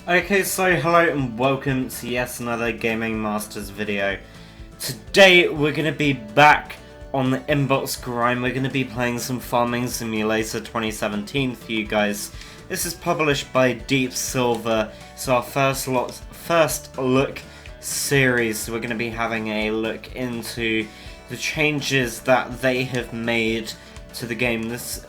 Okay, so hello and welcome to yet another Gaming Masters video. Today we're going to be back on the inbox grind. We're going to be playing some Farming Simulator 2017 for you guys. This is published by Deep Silver. It's our first look series. So we're going to be having a look into the changes that they have made to the game. This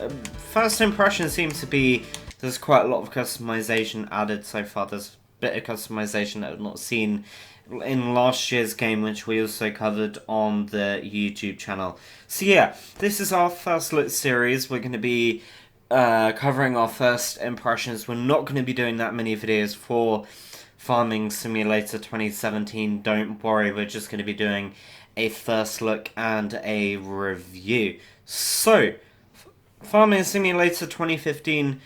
first impression seems to be there's quite a lot of customization added so far. There's a bit of customization that I've not seen in last year's game, which we also covered on the YouTube channel. So yeah, this is our first look series. We're going to be covering our first impressions. We're not going to be doing that many videos for Farming Simulator 2017. Don't worry, we're just going to be doing a first look and a review. So, Farming Simulator 2015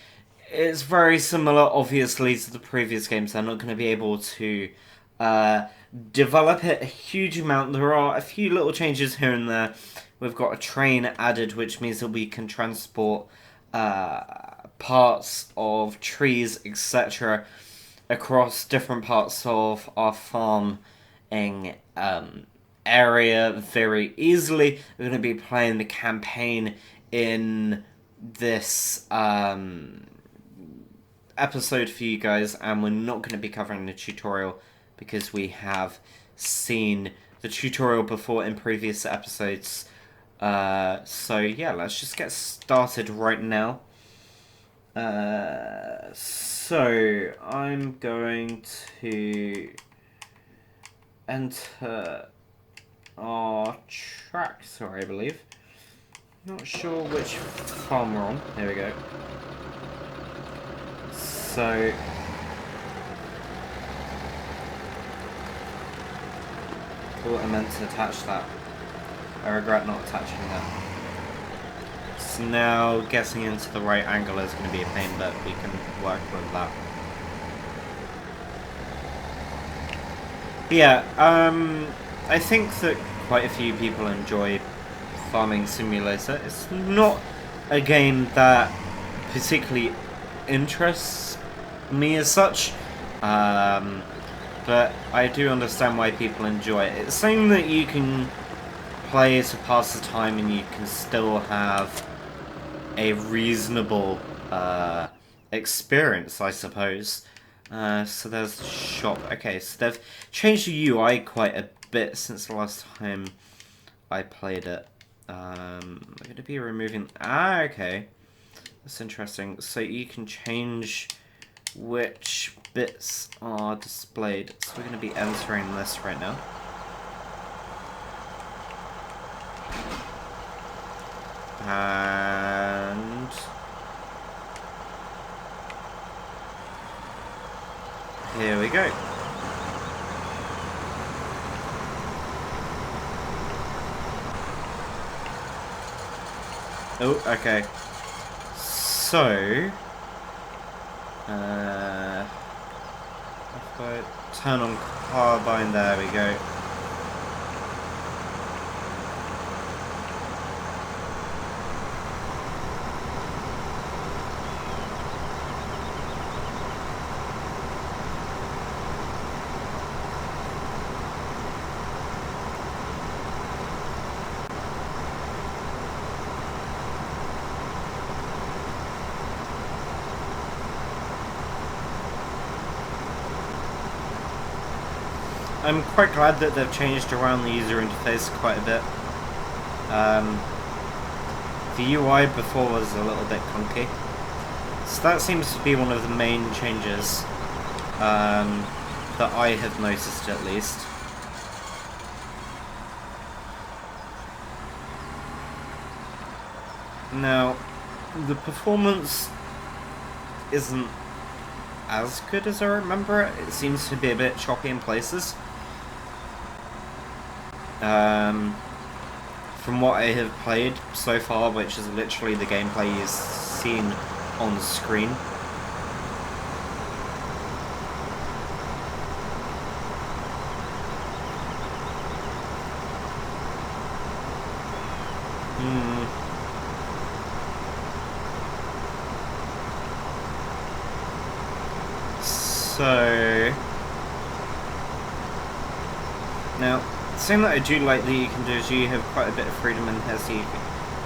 is very similar, obviously, to the previous games. They're not going to be able to develop it a huge amount. There are a few little changes here and there. We've got a train added, which means that we can transport parts of trees, etc., across different parts of our farming area very easily. We're going to be playing the campaign in this episode for you guys, and we're not going to be covering the tutorial because we have seen the tutorial before in previous episodes. So yeah, let's just get started right now. So I'm going to enter our tractor, I believe. Not sure which farm we're on. There we go. So thought I meant to attach that. I regret not attaching that. So now getting into the right angle is going to be a pain, but we can work with that. Yeah, I think that quite a few people enjoy Farming Simulator. It's not a game that particularly interests me as such, but I do understand why people enjoy it. It's something that you can play to pass the time and you can still have a reasonable experience, I suppose. So there's the shop. Okay, so they've changed the UI quite a bit since the last time I played it. I'm going to be removing... okay. That's interesting. So you can change which bits are displayed. So we're going to be entering this right now. And here we go. Oh, okay. So, if I turn on carbine, there we go. I'm quite glad that they've changed around the user interface quite a bit. The UI before was a little bit clunky. So that seems to be one of the main changes that I have noticed at least. Now, the performance isn't as good as I remember it. It seems to be a bit choppy in places. From what I have played so far, which is literally the gameplay you've seen on screen. So now, the thing that I do like that you can do is you have quite a bit of freedom in here, so you can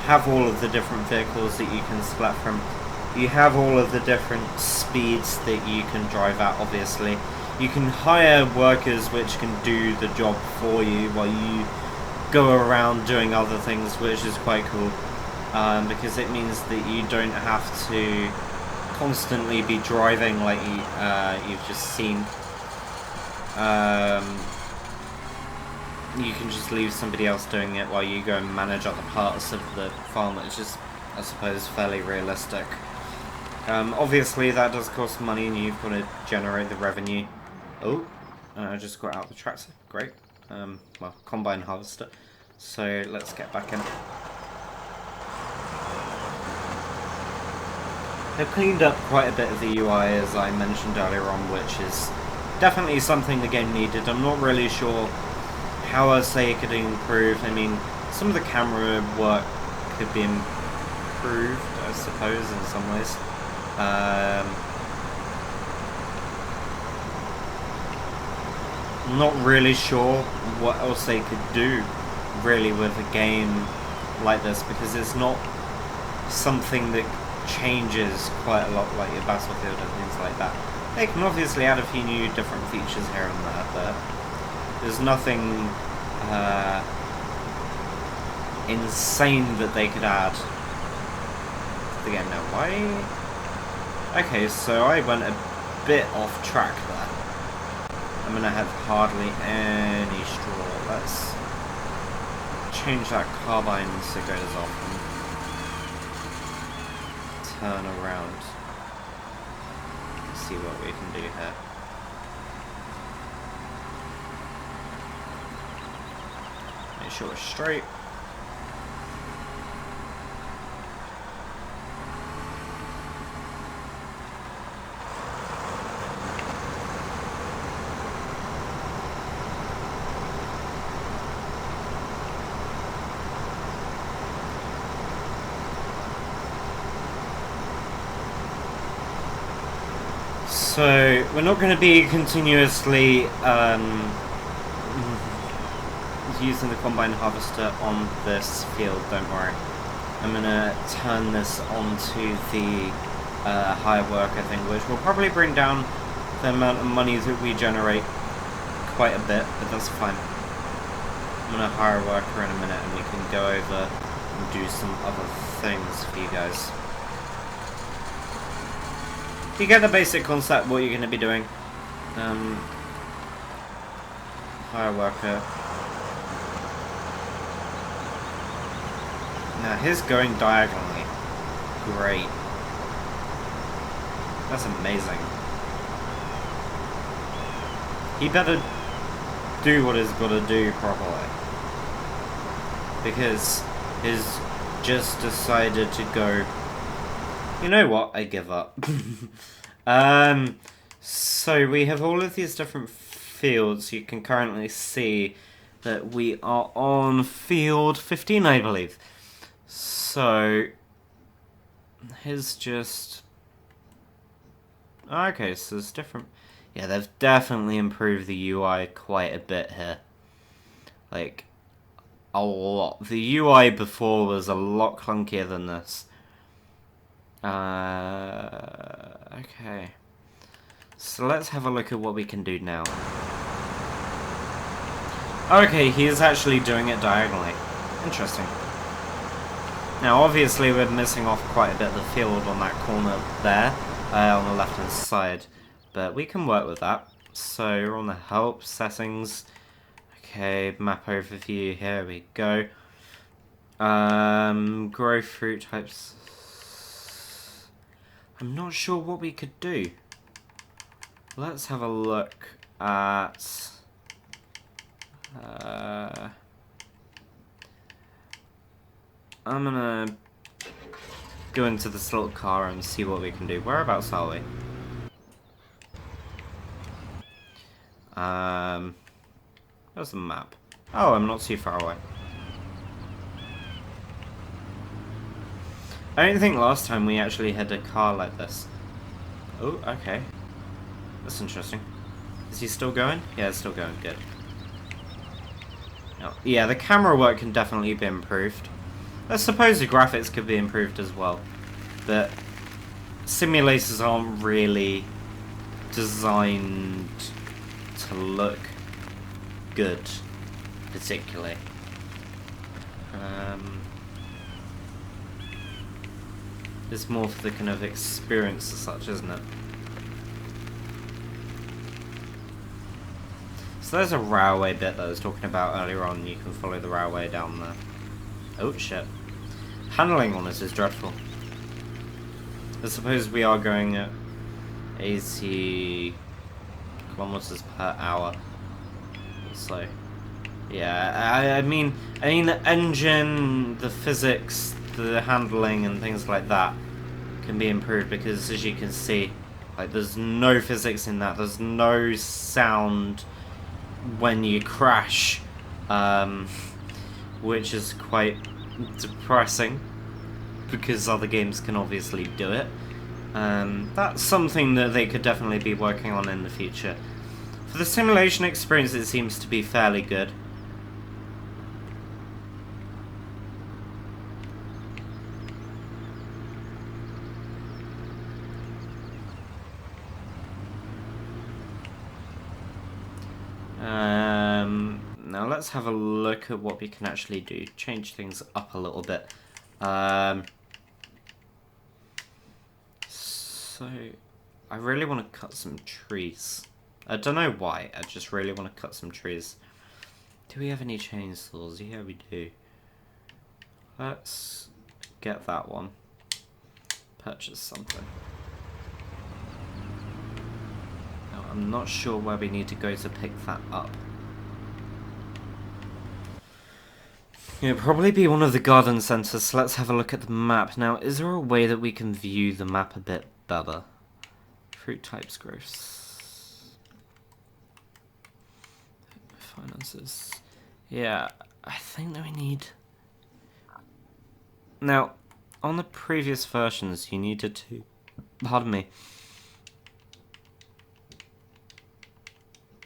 have all of the different vehicles that you can select from. You have all of the different speeds that you can drive at, obviously. You can hire workers which can do the job for you while you go around doing other things, which is quite cool. Because it means that you don't have to constantly be driving like you've just seen. You can just leave somebody else doing it while you go and manage other parts of the farm, which is, I suppose, fairly realistic. Obviously that does cost money and you've got to generate the revenue. Oh, I just got out the tractor, great. Well, combine harvester. So let's get back in. They've cleaned up quite a bit of the UI, as I mentioned earlier on, which is definitely something the game needed. I'm not really sure how else they could improve. I mean, some of the camera work could be improved, I suppose, in some ways. I'm not really sure what else they could do, really, with a game like this, because it's not something that changes quite a lot like your Battlefield and things like that. They can obviously add a few new different features here and there, but there's nothing insane that they could add to the game now. Why? Okay, so I went a bit off track there. I'm gonna have hardly any straw. Let's change that carbine so it goes off and turn around. Let's see what we can do here. Make sure it's straight. So, we're not going to be continuously using the combine harvester on this field, don't worry. I'm going to turn this onto the hire worker thing, which will probably bring down the amount of money that we generate quite a bit, but that's fine. I'm going to hire a worker in a minute and we can go over and do some other things for you guys. You get the basic concept what you're going to be doing. Hire worker. Now his going diagonally. Great. That's amazing. He better do what he's got to do properly. Because he's just decided to go, you know what, I give up. So we have all of these different fields. You can currently see that we are on field 15, I believe. So, here's just... Okay, so there's different... Yeah, they've definitely improved the UI quite a bit here. Like, a lot. The UI before was a lot clunkier than this. Okay. So let's have a look at what we can do now. Okay, he is actually doing it diagonally. Interesting. Now, obviously, we're missing off quite a bit of the field on that corner there, on the left-hand side. But we can work with that. So, we're on the help settings. Okay, map overview, here we go. Grow fruit types. I'm not sure what we could do. Let's have a look at... I'm gonna go into this little car and see what we can do. Whereabouts are we? There's the map. Oh, I'm not too far away. I don't think last time we actually had a car like this. Oh, okay. That's interesting. Is he still going? Yeah, it's still going. Good. Oh, yeah, the camera work can definitely be improved. I suppose the graphics could be improved as well. But simulators aren't really designed to look good, particularly. It's more for the kind of experience as such, isn't it? So there's a railway bit that I was talking about earlier on. You can follow the railway down there. Oh shit. Handling on this is dreadful. I suppose we are going at 80 kilometers per hour. So, yeah, I mean the engine, the physics, the handling and things like that can be improved because, as you can see, like, there's no physics in that. There's no sound when you crash, which is quite depressing because other games can obviously do it. That's something that they could definitely be working on in the future. For the simulation experience, it seems to be fairly good. Now let's have a look at what we can actually do. Change things up a little bit. So, I really want to cut some trees. I don't know why, I just really want to cut some trees. Do we have any chainsaws? Yeah, we do. Let's get that one. Purchase something. Now, I'm not sure where we need to go to pick that up. It'll probably be one of the garden centres, so let's have a look at the map. Now, is there a way that we can view the map a bit better? Fruit types, growths. Finances. Yeah, I think that we need... Now, on the previous versions, you needed to... Pardon me.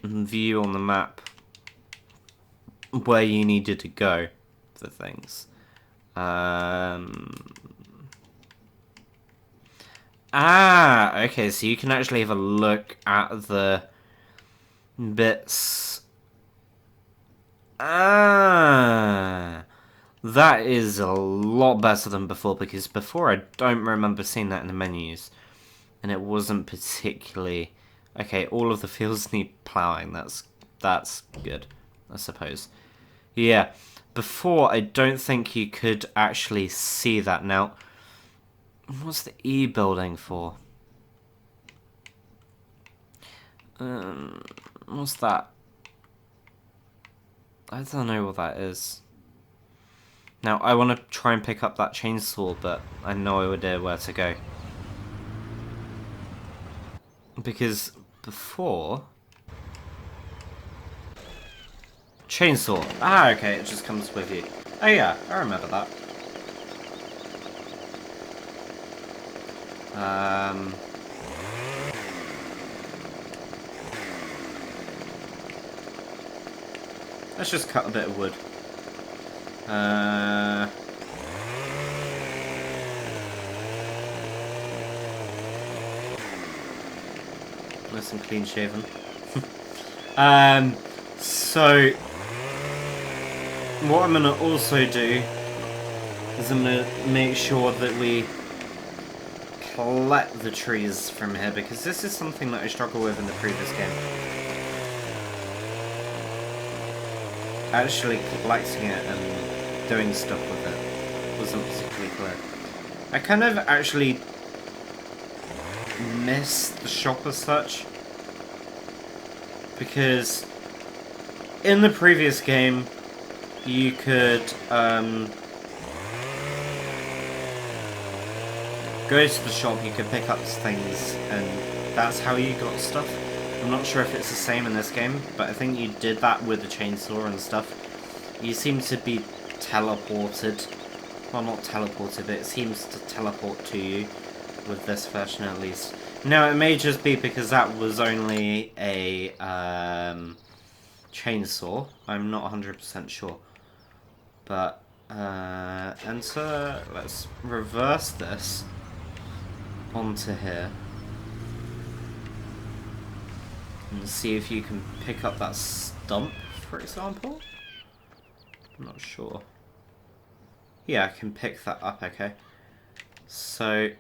View on the map where you needed to go for things. Okay, so you can actually have a look at the bits. That is a lot better than before, because before I don't remember seeing that in the menus, and it wasn't particularly... Okay, all of the fields need ploughing. That's good, I suppose. Yeah, before I don't think you could actually see that. Now, what's the E building for? What's that? I don't know what that is. Now, I want to try and pick up that chainsaw, but I no idea where to go. Because before... Chainsaw. Okay, it just comes with you. Oh yeah, I remember that. Let's just cut a bit of wood. Nice and clean shaven. So what I'm gonna also do is I'm gonna make sure that we collect the trees from here, because this is something that I struggled with in the previous game. Actually collecting it and doing stuff with it wasn't particularly clear. I kind of actually missed the shop as such, because in the previous game you could go to the shop, you could pick up things, and that's how you got stuff. I'm not sure if it's the same in this game, but I think you did that with the chainsaw and stuff. You seem to be teleported. Well, not teleported, but it seems to teleport to you with this version at least. Now, it may just be because that was only a chainsaw. I'm not 100% sure. But, enter, let's reverse this onto here. And see if you can pick up that stump, for example. I'm not sure. Yeah, I can pick that up, okay. So,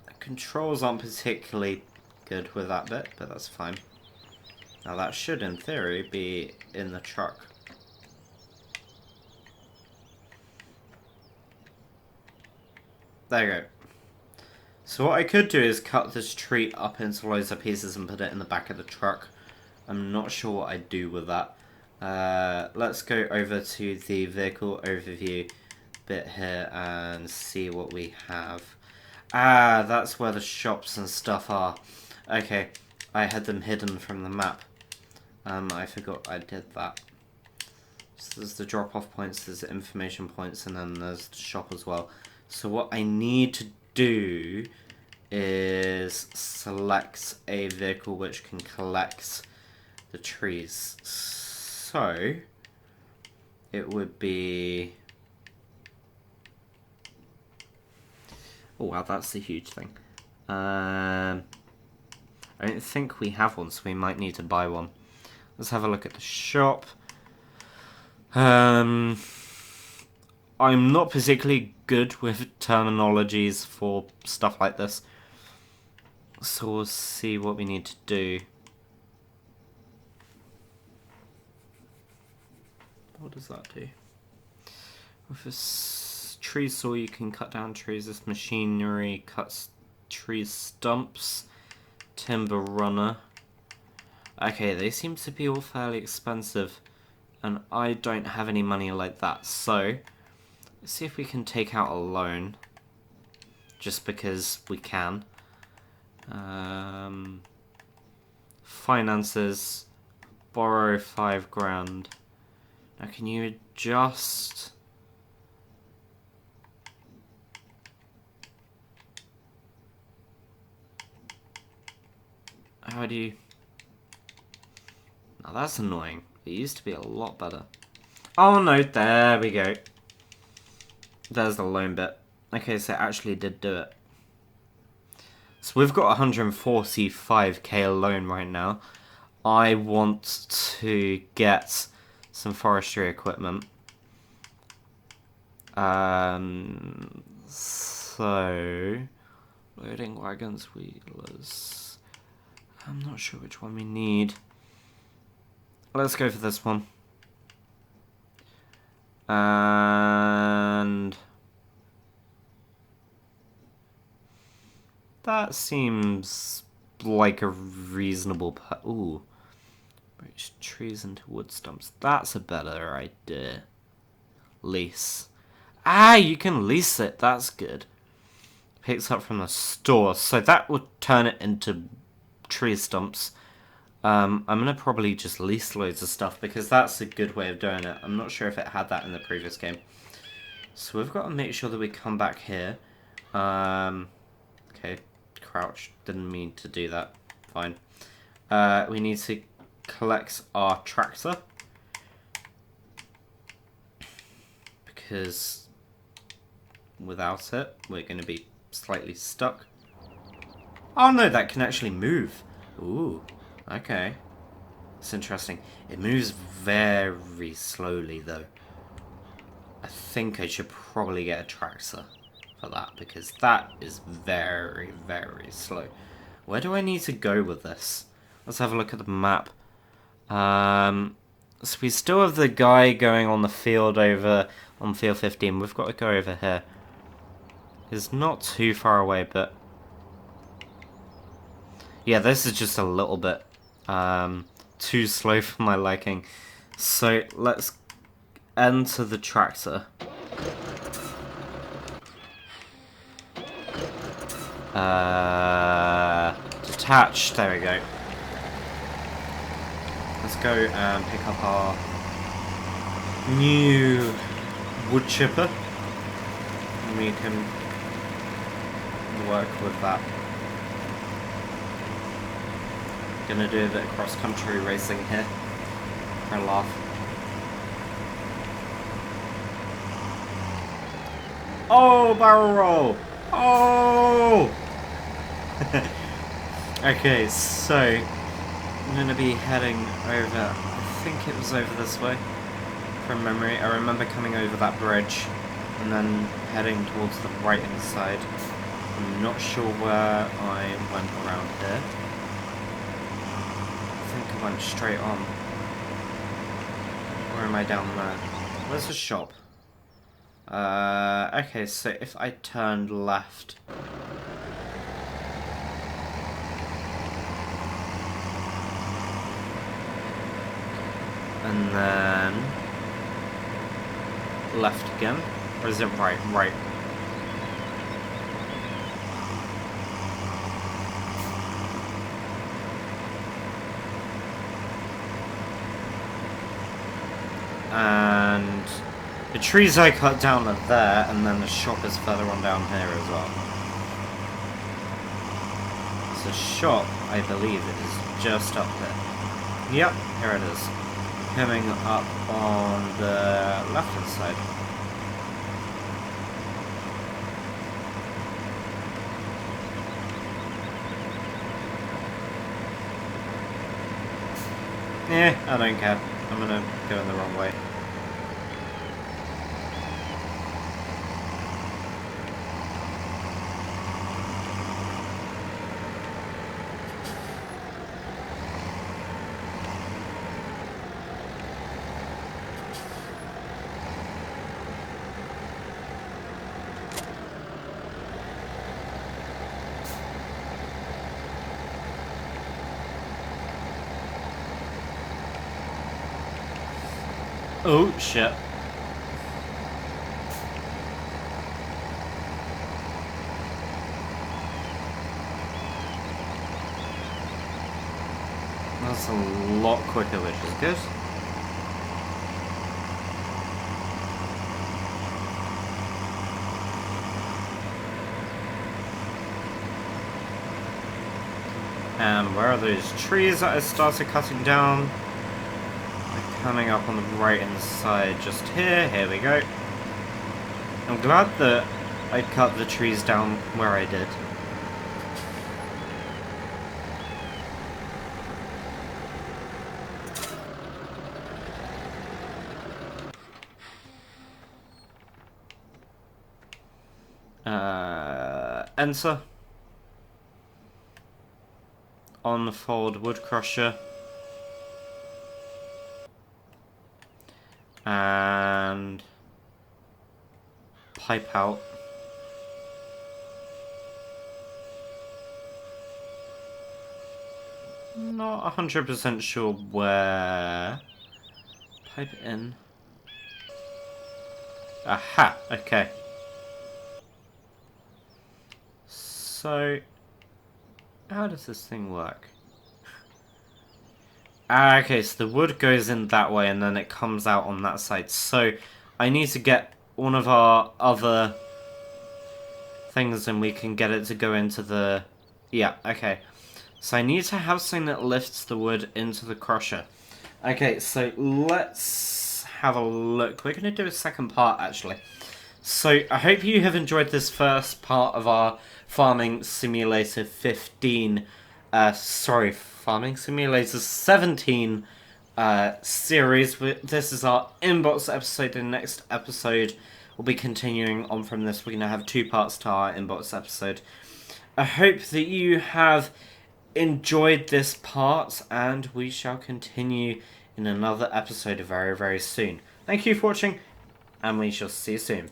the controls aren't particularly good with that bit, but that's fine. Now that should, in theory, be in the truck. There you go. So what I could do is cut this tree up into loads of pieces and put it in the back of the truck. I'm not sure what I'd do with that. Let's go over to the vehicle overview bit here and see what we have. Ah, that's where the shops and stuff are. Okay, I had them hidden from the map. I forgot I did that. So there's the drop-off points, there's the information points, and then there's the shop as well. So what I need to do is select a vehicle which can collect the trees. So it would be... Oh wow, that's a huge thing. I don't think we have one, so we might need to buy one. Let's have a look at the shop. I'm not particularly good with terminologies for stuff like this. So we'll see what we need to do. What does that do? With this tree saw you can cut down trees. This machinery cuts tree stumps. Timber runner. Okay, they seem to be all fairly expensive. And I don't have any money like that. So, let's see if we can take out a loan. Just because we can. Finances. Borrow 5 grand. Now can you adjust? How do you... Now that's annoying. It used to be a lot better. Oh no, there we go. There's the loan bit. Okay, so it actually did do it. So we've got 145k loan right now. I want to get some forestry equipment. So loading wagons, wheelers. I'm not sure which one we need. Let's go for this one. And that seems like a reasonable... Ooh. Reach trees into wood stumps. That's a better idea. Lease. Ah, you can lease it. That's good. Picks up from the store. So that would turn it into tree stumps. I'm going to probably just lease loads of stuff because that's a good way of doing it. I'm not sure if it had that in the previous game. So we've got to make sure that we come back here. Okay, crouch. Didn't mean to do that. Fine. We need to collect our tractor. Because without it, we're going to be slightly stuck. Oh no, that can actually move. Ooh. Okay. It's interesting. It moves very slowly, though. I think I should probably get a tractor for that, because that is very, very slow. Where do I need to go with this? Let's have a look at the map. So we still have the guy going on the field over on field 15. We've got to go over here. It's not too far away, but... yeah, this is just a little bit too slow for my liking. So let's enter the tractor. Detach, there we go. Let's go and pick up our new wood chipper. And we can work with that. Gonna do a bit of cross-country racing here for a laugh. Oh, barrel roll! Oh! Okay, so I'm gonna be heading over. I think it was over this way, from memory. I remember coming over that bridge and then heading towards the right-hand side. I'm not sure where I went around here. I think I went straight on. Or am I down there? Where's the shop? Okay, so if I turned left... and then... left again? Or is it right? Right. And the trees I cut down are there, and then the shop is further on down here as well. So the shop, I believe, is just up there. Yep, here it is. Coming up on the left-hand side. Yeah, I don't care. I'm gonna go in the wrong way. Oh, shit. That's a lot quicker, which is good. And where are those trees that I started cutting down? Coming up on the right-hand side, just here. Here we go. I'm glad that I cut the trees down where I did. Enter. Unfold wood crusher. And pipe out. Not 100% sure where. Pipe in. Aha, okay. So, how does this thing work? Okay, so the wood goes in that way and then it comes out on that side. So, I need to get one of our other things and we can get it to go into the... Yeah, okay. So I need to have something that lifts the wood into the crusher. Okay, so let's have a look. We're going to do a second part, actually. So, I hope you have enjoyed this first part of our Farming Simulator 15... Farming Simulator 17 series. This is our inbox episode. The next episode will be continuing on from this. We're going to have 2 parts to our inbox episode. I hope that you have enjoyed this part, and we shall continue in another episode very, very soon. Thank you for watching, and we shall see you soon.